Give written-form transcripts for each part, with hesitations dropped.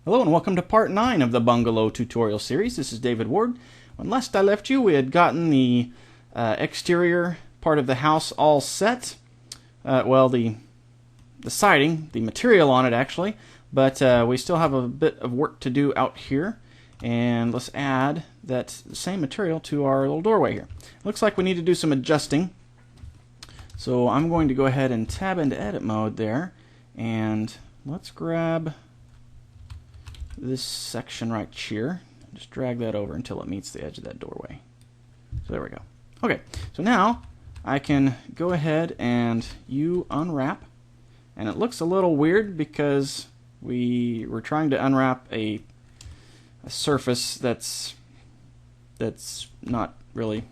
Hello and welcome to part 9 of the Bungalow tutorial series. This is David Ward. When last I left you, we had gotten the exterior part of the house all set. Well, the siding, the material on it actually, but we still have a bit of work to do out here. And let's add that same material to our little doorway here. Looks like we need to do some adjusting. So I'm going to go ahead and tab into edit mode there, and let's grab this section right here. Just drag that over until it meets the edge of that doorway. So there we go. Okay, so now I can go ahead and unwrap, and it looks a little weird because we were trying to unwrap a surface that's not really,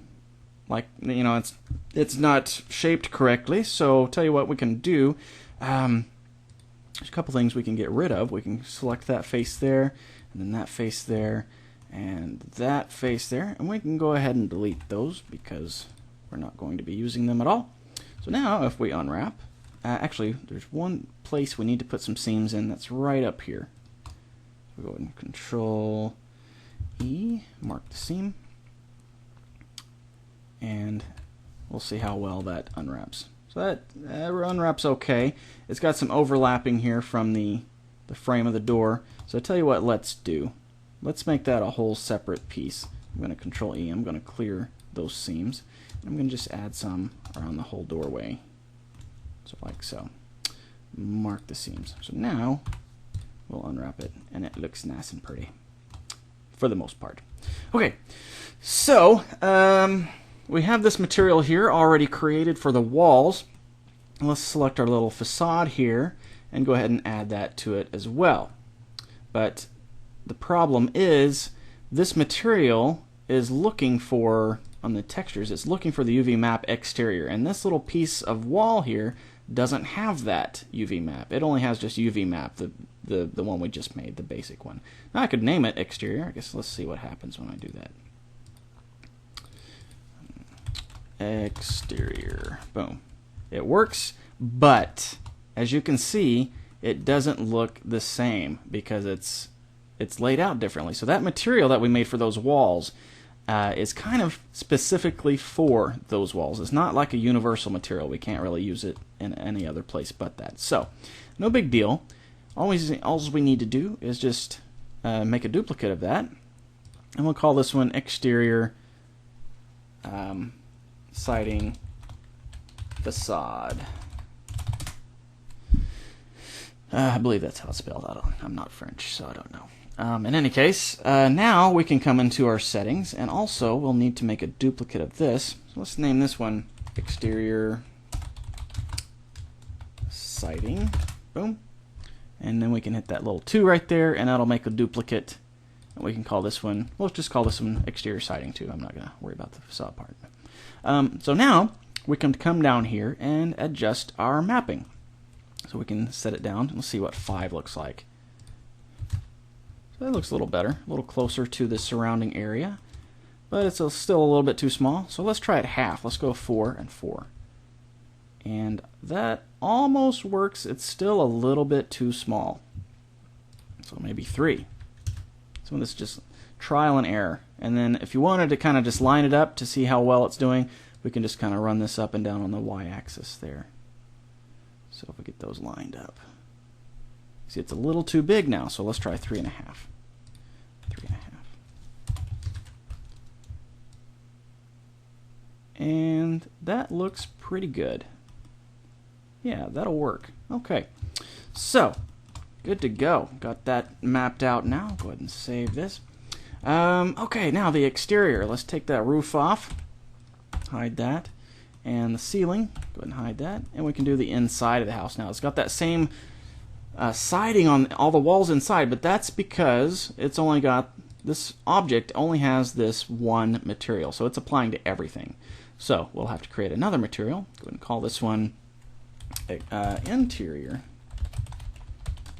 like, you know, it's not shaped correctly. So tell you what we can do. There's a couple things we can get rid of. We can select that face there, and then that face there, and that face there, and we can go ahead and delete those because we're not going to be using them at all. So now if we unwrap, actually there's one place we need to put some seams in that's right up here. So we go ahead and Control E, mark the seam, and we'll see how well that unwraps. So that unwraps okay. It's got some overlapping here from the frame of the door. So I tell you what, let's do. Let's make that a whole separate piece. I'm going to Control E. I'm going to clear those seams. I'm going to just add some around the whole doorway. So like so. Mark the seams. So now we'll unwrap it, and it looks nice and pretty for the most part. Okay, so we have this material here already created for the walls. Let's select our little facade here and go ahead and add that to it as well. But the problem is this material is looking for, on the textures, it's looking for the UV map exterior, and this little piece of wall here doesn't have that UV map. It only has just UV map, the one we just made, the basic one. Now I could name it exterior. I guess let's see what happens when I do that. Exterior. Boom. It works, but as you can see, it doesn't look the same because it's laid out differently. So that material that we made for those walls is kind of specifically for those walls. It's not like a universal material. We can't really use it in any other place but that. So no big deal. All we need to do is just make a duplicate of that, and we'll call this one exterior siding facade. I believe that's how it's spelled. I'm not French, so I don't know. In any case, now we can come into our settings, and also we'll need to make a duplicate of this. So let's name this one exterior siding. Boom. And then we can hit that little 2 right there, and that'll make a duplicate. And we can call this one, we'll just call this one exterior siding too. I'm not going to worry about the facade part. So now we can come down here and adjust our mapping. So we can set it down and we'll see what 5 looks like. So that looks a little better, a little closer to the surrounding area, but it's still a little bit too small. So let's try it half. Let's go 4 and 4. And that almost works. It's still a little bit too small. So maybe 3. So this is just trial and error. And then if you wanted to kind of just line it up to see how well it's doing, we can just kind of run this up and down on the y-axis there. So if we get those lined up. See, it's a little too big now, so let's try 3.5. 3.5. And that looks pretty good. Yeah, that'll work. Okay, so good to go. Got that mapped out now. Go ahead and save this. Okay, now the exterior. Let's take that roof off. Hide that. And the ceiling. Go ahead and hide that. And we can do the inside of the house now. It's got that same siding on all the walls inside, but that's because it's only got, this object only has this one material, so it's applying to everything. So we'll have to create another material. Go ahead and call this one interior.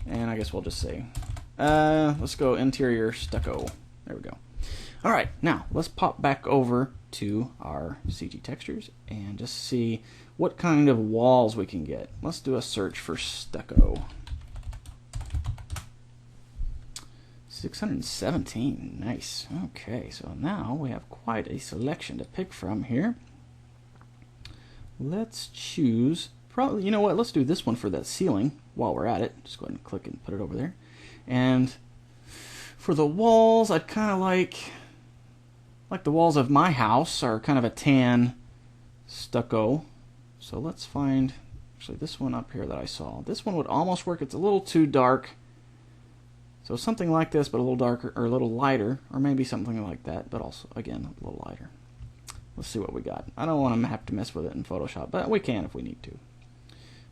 And I guess we'll just say, let's go interior stucco. There we go. All right, now let's pop back over to our CG textures and just see what kind of walls we can get. Let's do a search for stucco. 617. Nice. Okay, so now we have quite a selection to pick from here. Let's choose, probably, you know what, let's do this one for that ceiling while we're at it. Just go ahead and click and put it over there. And for the walls, I'd kind of like the walls of my house are kind of a tan stucco. So let's find, actually, this one up here that I saw. This one would almost work. It's a little too dark. So something like this, but a little darker, or a little lighter, or maybe something like that, but also, again, a little lighter. Let's see what we got. I don't want to have to mess with it in Photoshop, but we can if we need to.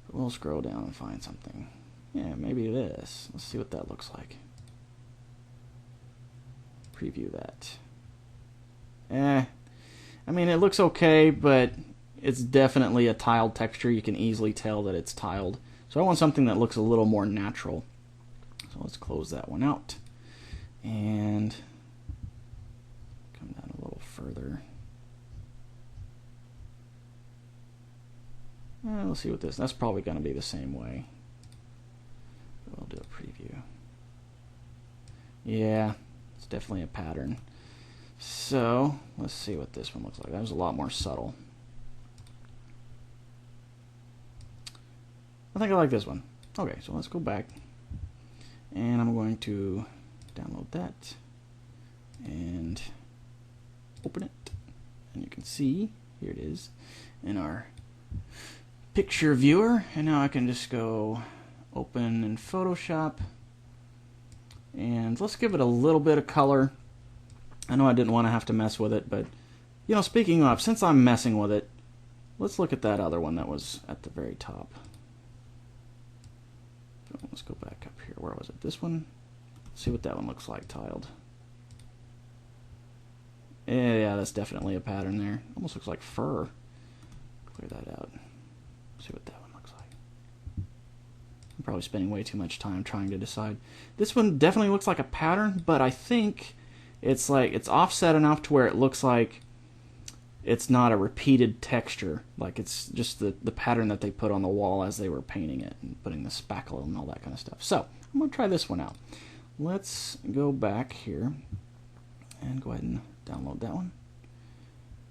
But we'll scroll down and find something. Yeah, maybe this. Let's see what that looks like. Preview that. I mean, it looks okay, but it's definitely a tiled texture. You can easily tell that it's tiled. So I want something that looks a little more natural. So let's close that one out. And come down a little further. We'll see what this, that's probably going to be the same way. We'll do a preview. Yeah, it's definitely a pattern. So let's see what this one looks like. That was a lot more subtle. I think I like this one. Okay, so let's go back. And I'm going to download that and open it. And you can see, here it is, in our picture viewer. And now I can just go open in Photoshop. And let's give it a little bit of color. I know I didn't want to have to mess with it, but, you know, speaking of, since I'm messing with it, let's look at that other one that was at the very top. So let's go back up here. Where was it? This one? Let's see what that one looks like tiled. Yeah, that's definitely a pattern there. Almost looks like fur. Clear that out. See what that one looks like. I'm probably spending way too much time trying to decide. This one definitely looks like a pattern, but I think it's like it's offset enough to where it looks like it's not a repeated texture. Like it's just the pattern that they put on the wall as they were painting it and putting the spackle and all that kind of stuff. So I'm going to try this one out. Let's go back here and go ahead and download that one.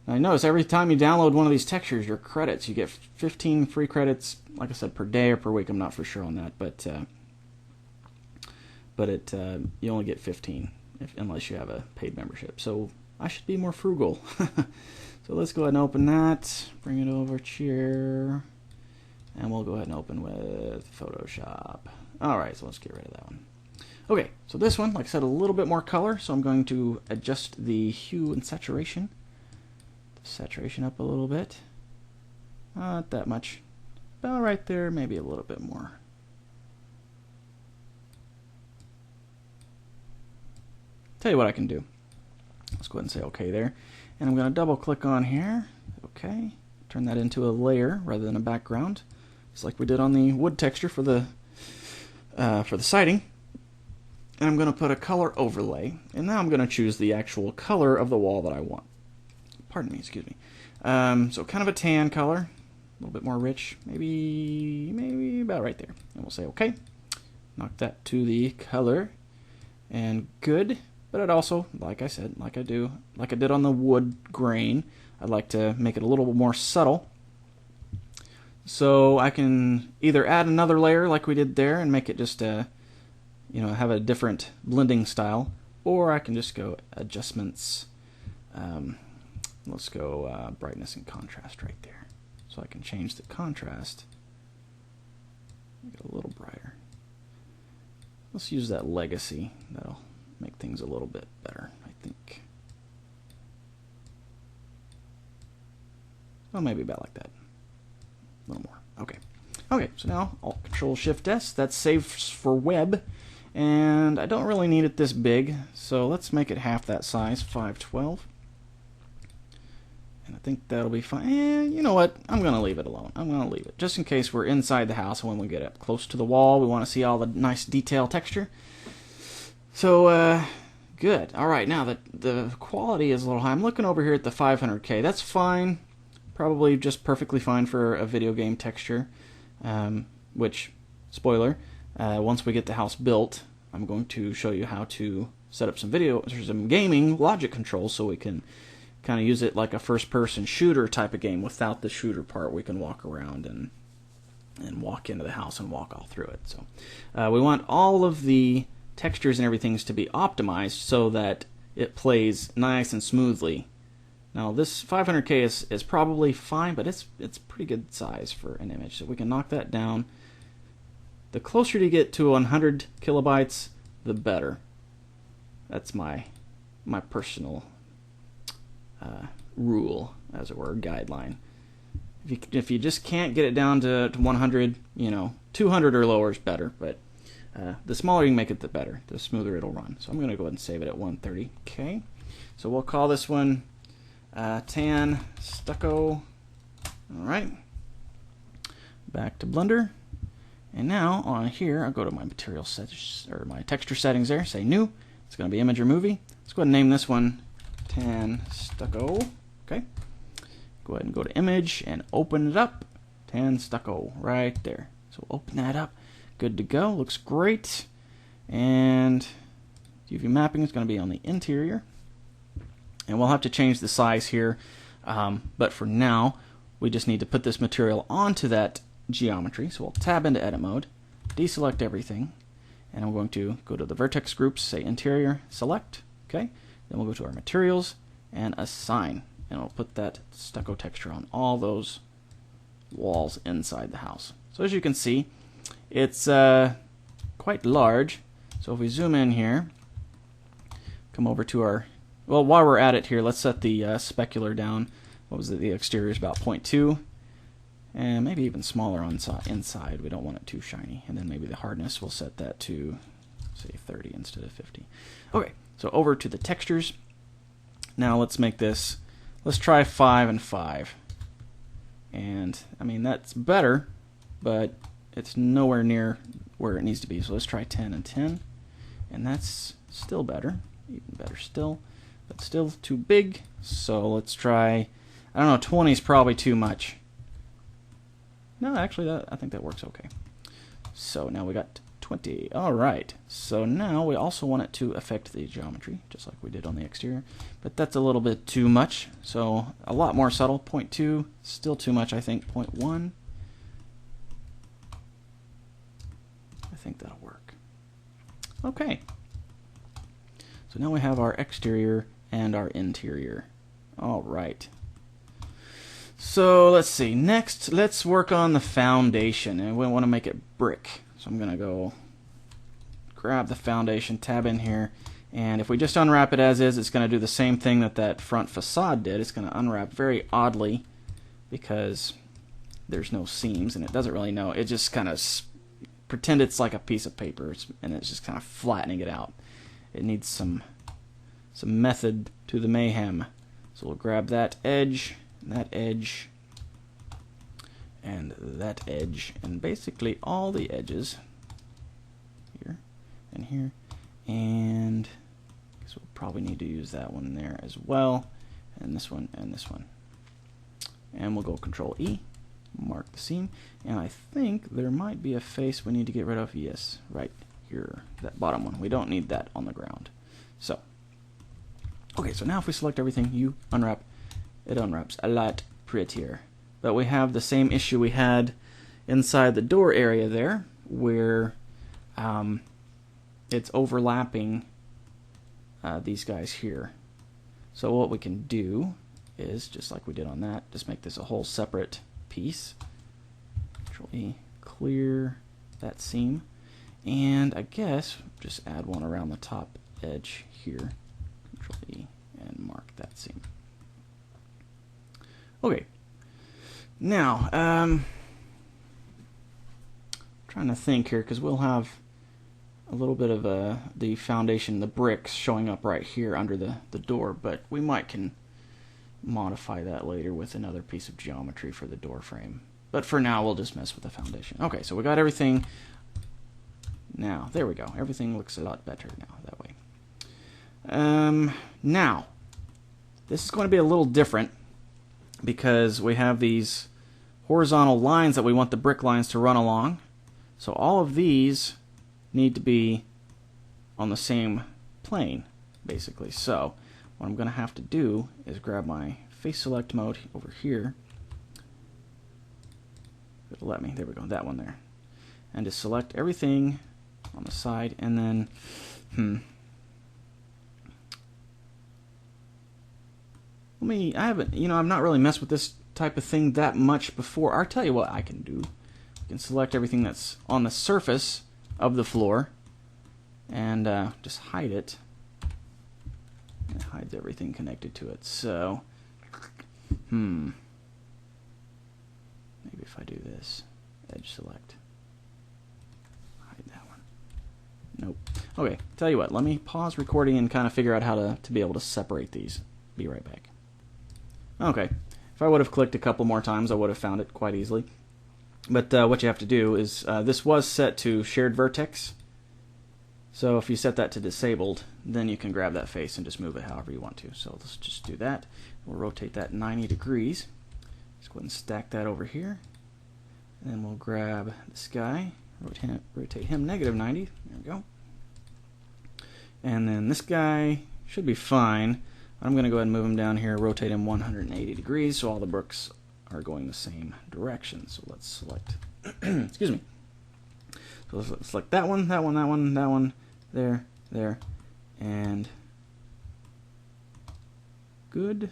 Now you notice every time you download one of these textures, your credits, you get 15 free credits, like I said, per day or per week. I'm not for sure on that, but you only get 15 unless you have a paid membership. So I should be more frugal. So let's go ahead and open that, bring it over here, and we'll go ahead and open with Photoshop. Alright, so let's get rid of that one. Okay, so this one, like I said, a little bit more color, so I'm going to adjust the hue and saturation. Saturation up a little bit. Not that much. About right there, maybe a little bit more. Tell you what I can do. Let's go ahead and say OK there. And I'm going to double click on here. OK. Turn that into a layer rather than a background. Just like we did on the wood texture for the siding. And I'm going to put a color overlay. And now I'm going to choose the actual color of the wall that I want. Pardon me, excuse me. So kind of a tan color. A little bit more rich. Maybe about right there. And we'll say OK. Knock that to the color. And good. But I'd also, like I said, like I did on the wood grain, I'd like to make it a little bit more subtle. So I can either add another layer like we did there and make it just have a different blending style, or I can just go adjustments. Let's go brightness and contrast right there. So I can change the contrast, make it a little brighter. Let's use that legacy. That'll make things a little bit better, I think. Well, maybe about like that. A little more. Okay. Okay, so now Alt Control Shift S. That saves for web. And I don't really need it this big, so let's make it half that size, 512. And I think that'll be fine. You know what? I'm going to leave it alone. I'm going to leave it. Just in case we're inside the house and when we get up close to the wall, we want to see all the nice detail texture. So, good. Alright, now the quality is a little high. I'm looking over here at the 500K. That's fine. Probably just perfectly fine for a video game texture. Which, spoiler, once we get the house built, I'm going to show you how to set up some gaming logic controls so we can kind of use it like a first-person shooter type of game without the shooter part. We can walk around and walk into the house and walk all through it. So we want all of the textures and everything to be optimized so that it plays nice and smoothly. Now this 500K is probably fine, but it's pretty good size for an image. So we can knock that down. The closer you get to 100 kilobytes, the better. That's my personal rule, as it were, guideline. If you just can't get it down to 100, 200 or lower is better, but the smaller you can make it, the better. The smoother it'll run. So I'm going to go ahead and save it at 130K. So we'll call this one Tan Stucco. Alright. Back to Blender. And now on here, I'll go to my material settings, or my texture settings there, say new. It's going to be image or movie. Let's go ahead and name this one Tan Stucco. Okay. Go ahead and go to image and open it up. Tan Stucco right there. So open that up. Good to go. Looks great. And UV mapping is going to be on the interior. And we'll have to change the size here. But for now, we just need to put this material onto that geometry. So we'll tab into edit mode, deselect everything, and I'm going to go to the vertex groups, say interior, select. Okay. Then we'll go to our materials and assign. And we'll put that stucco texture on all those walls inside the house. So as you can see, it's quite large. So if we zoom in here, come over to our, well, while we're at it here, let's set the specular down. What was it? The exterior is about 0.2. And maybe even smaller on inside. We don't want it too shiny. And then maybe the hardness, we'll set that to, say, 30 instead of 50. Okay, so over to the textures. Now let's make this, let's try 5 and 5. And, I mean, that's better, but it's nowhere near where it needs to be. So let's try 10 and 10. And that's still better, even better still. But still too big, so let's try, I don't know, 20 is probably too much. No, actually, I think that works okay. So now we got 20. All right. So now we also want it to affect the geometry, just like we did on the exterior. But that's a little bit too much. So a lot more subtle. 0.2, still too much, I think. 0.1. I think that'll work. Okay. So now we have our exterior and our interior. All right. So let's see. Next, let's work on the foundation, and we want to make it brick. So I'm going to go grab the foundation, tab in here, and if we just unwrap it as is, it's going to do the same thing that front facade did. It's going to unwrap very oddly because there's no seams, and it doesn't really know. It just kind of pretend it's like a piece of paper, and it's just kind of flattening it out. It needs some method to the mayhem. So we'll grab that edge, and that edge, and basically all the edges here and here, and I guess we'll probably need to use that one there as well, and this one and this one. And we'll go Control E, mark the seam, and I think there might be a face we need to get rid of. Yes, right here, that bottom one. We don't need that on the ground. So, okay, so now if we select everything, you unwrap, it unwraps a lot prettier. But we have the same issue we had inside the door area there, where it's overlapping these guys here. So what we can do is, just like we did on that, just make this a whole separate piece. Control E, clear that seam, and I guess just add one around the top edge here. Control E and mark that seam. Okay. Now, trying to think here, because we'll have a little bit of the foundation, the bricks showing up right here under the door, but we might can modify that later with another piece of geometry for the door frame. But for now, we'll just mess with the foundation. Okay, so we got everything. Now, there we go. Everything looks a lot better now that way. Now, this is going to be a little different because we have these horizontal lines that we want the brick lines to run along. So all of these need to be on the same plane, basically. So what I'm going to have to do is grab my face select mode over here. It'll let me. There we go. That one there. And just select everything on the side, and then I've not really messed with this type of thing that much before. I'll tell you what I can do. I can select everything that's on the surface of the floor and just hide it. It hides everything connected to it. So, maybe if I do this, edge select, hide that one. Nope. Okay, tell you what, let me pause recording and kind of figure out how to be able to separate these. Be right back. Okay, if I would have clicked a couple more times, I would have found it quite easily. But what you have to do is, this was set to shared vertex. So if you set that to disabled, then you can grab that face and just move it however you want to. So let's just do that. We'll rotate that 90 degrees. Let's go ahead and stack that over here. And then we'll grab this guy, rotate him negative 90. There we go. And then this guy should be fine. I'm going to go ahead and move him down here, rotate him 180 degrees so all the bricks are going the same direction. So let's select, excuse me. So let's select that one, that one, that one, that one, there, and good.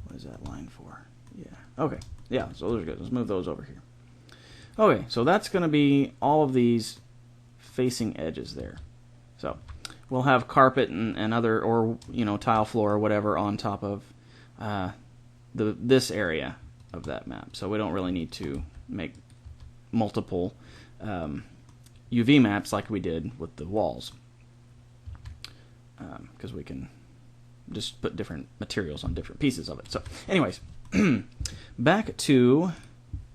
What is that line for? Yeah, okay. Yeah, so those are good. Let's move those over here. Okay, so that's going to be all of these facing edges there. So we'll have carpet and other, or tile floor or whatever on top of this area of that map. So we don't really need to make multiple UV maps like we did with the walls, because we can just put different materials on different pieces of it. So anyways, back to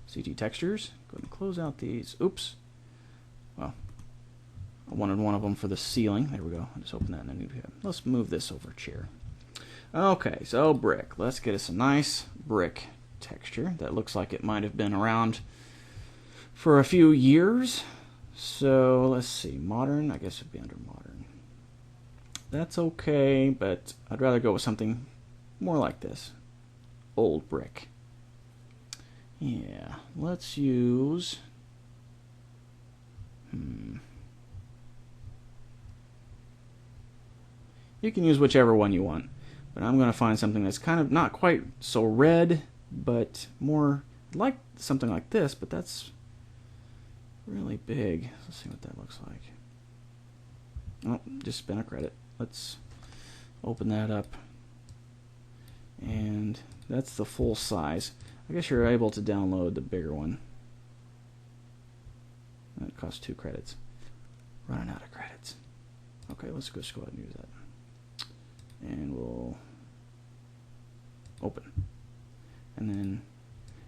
CG textures. Go ahead and close out these. Oops. Well, I wanted one of them for the ceiling. There we go. I'll just open that in a new tab. Let's move this over a chair. Okay, so brick. Let's get us a nice brick texture that looks like it might have been around for a few years. So let's see, modern, I guess it'd be under modern. That's okay, but I'd rather go with something more like this. Old brick. Yeah, let's use you can use whichever one you want, but I'm going to find something that's kind of not quite so red, but more like something like this, but that's really big. Let's see what that looks like. Oh, just spent a credit. Let's open that up. And that's the full size. I guess you're able to download the bigger one. That costs 2 credits. Running out of credits. Okay, let's just go ahead and use that. And we'll open. And then,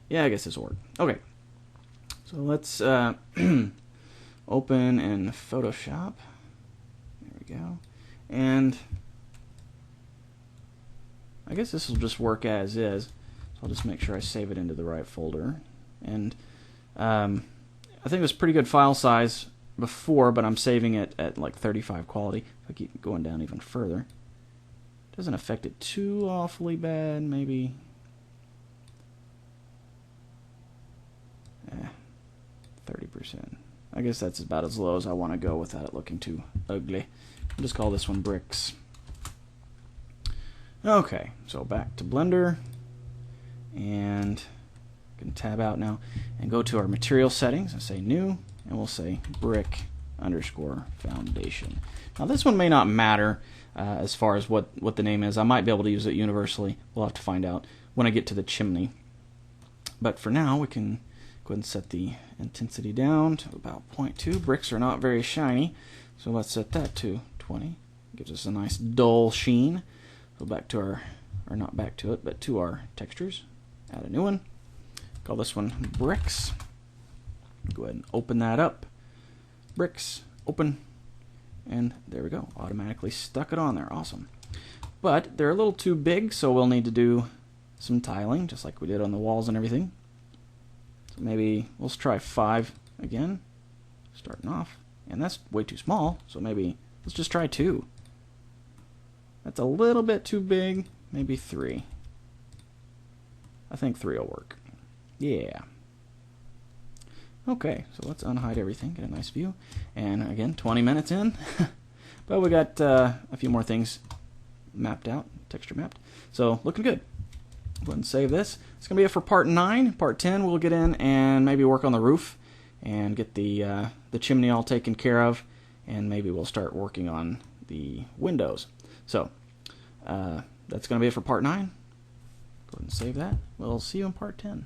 yeah, I guess this will work. Okay. So let's open in Photoshop. There we go. And I guess this will just work as is. So I'll just make sure I save it into the right folder. And I think it was pretty good file size before, but I'm saving it at like 35 quality. If I keep going down even further, doesn't affect it too awfully bad. Maybe 30%. I guess that's about as low as I want to go without it looking too ugly. I'll just call this one bricks. Okay, so back to Blender, and I can tab out now and go to our material settings and say new, and we'll say brick underscore foundation. Now this one may not matter as far as what the name is. I might be able to use it universally. We'll have to find out when I get to the chimney. But for now, we can go ahead and set the intensity down to about 0.2. Bricks are not very shiny, so let's set that to 20. Gives us a nice dull sheen. Go back to our, or not back to it, but to our textures. Add a new one. Call this one bricks. Go ahead and open that up. Bricks, open. And there we go. Automatically stuck it on there. Awesome. But they're a little too big, so we'll need to do some tiling, just like we did on the walls and everything. So maybe let's try 5 again. Starting off. And that's way too small, so maybe let's just try 2. That's a little bit too big. Maybe 3. I think 3 will work. Yeah. Okay, so let's unhide everything, get a nice view. And again, 20 minutes in. But we got a few more things mapped out, texture mapped. So looking good. Go ahead and save this. It's going to be it for part 9. Part 10, we'll get in and maybe work on the roof and get the chimney all taken care of. And maybe we'll start working on the windows. So that's going to be it for part 9. Go ahead and save that. We'll see you in part 10.